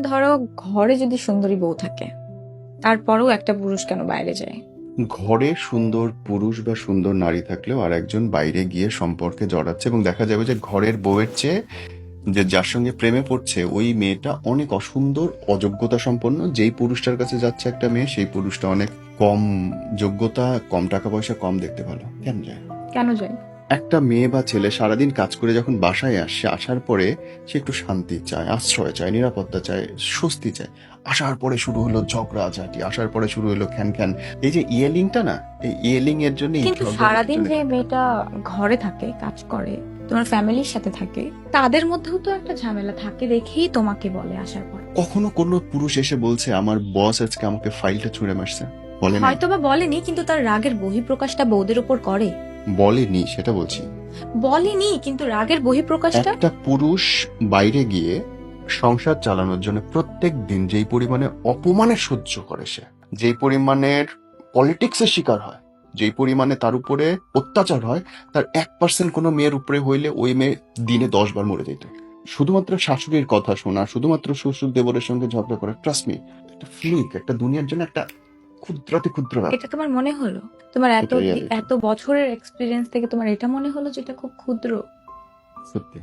ধরো ঘরে যদি সুন্দরী বউ থাকে, তারপরেও একটা পুরুষ কেন বাইরে যায়? ঘরে সুন্দর পুরুষ বা সুন্দর নারী থাকলেও আর একজন বাইরে গিয়ে সম্পর্কে জড়াচ্ছে এবং দেখা যাবে যে ঘরের বউয়ের চেয়ে যে যার সঙ্গে প্রেমে পড়ছে ওই মেয়েটা অনেক অসুন্দর, অযোগ্যতা সম্পন্ন। যেই পুরুষটার কাছে যাচ্ছে একটা মেয়ে, সেই পুরুষটা অনেক কম যোগ্যতা, কম টাকা পয়সা, কম দেখতে ভালো। কেন যায়? কেন যায়? একটা মেয়ে বা ছেলে সারাদিন কাজ করে যখন বাসায় আসে, আসার পরে সে একটু শান্তি চায়, আশ্রয় চায়, নিরাপত্তা চায়, স্বস্তি চায়। আসার পরে শুরু হলো ঝগড়াঝাটি, আসার পরে শুরু হলো খ্যান খ্যান। এই যে ইয়েলিংটা না, এই ইয়েলিং এর জন্য, এই কিন্তু ঝগড়াঝাটির সারাদিন জন্য। যে মেয়েটা ঘরে থাকে, কাজ করে, তোমার ফ্যামিলির সাথে থাকে, তাদের মধ্যেও তো একটা ঝামেলা থাকে দেখেই তোমাকে বলে আসার পর। কখনো কোনো পুরুষ এসে বলছে আমার বস আজকে আমাকে ফাইলটা ছুঁড়ে মারছে? বলে না। হয়তো বা বলেনি, কিন্তু তার রাগের বহিঃপ্রকাশটা বউদের উপর করে। বলেনি সেটা বলছি। বলেনি, কিন্তু রাগের বহিঃপ্রকাশটা। একটা পুরুষ বাইরে গিয়ে সংসার চালানোর জন্য প্রত্যেক দিন যেই পরিমাণে অপমানের সহ্য করে, সে যেই পরিমাণের পলিটিক্সের শিকার হয়, যেই পরিমাণে তার উপরে অত্যাচার হয়, তার 1% কোনো মেয়ের উপরে হইলে ওই মেয়ে দিনে 10 বার মরে যেত। শুধুমাত্র শাশুড়ির কথা শোনা, শুধুমাত্র শ্বশুর দেবরের সঙ্গে ঝগড়া করা, ট্রাস্ট মি, একটা ফ্লিক, একটা দুনিয়ার জন্য একটা ক্ষুদ্রাতি ক্ষুদ্র ব্যাপার। এটা তোমার মনে হলো? তোমার এটা রিয়ালিটি, এত বছরের এক্সপিরিয়েন্স থেকে তোমার এটা মনে হলো যেটা খুব ক্ষুদ্র? সত্যি।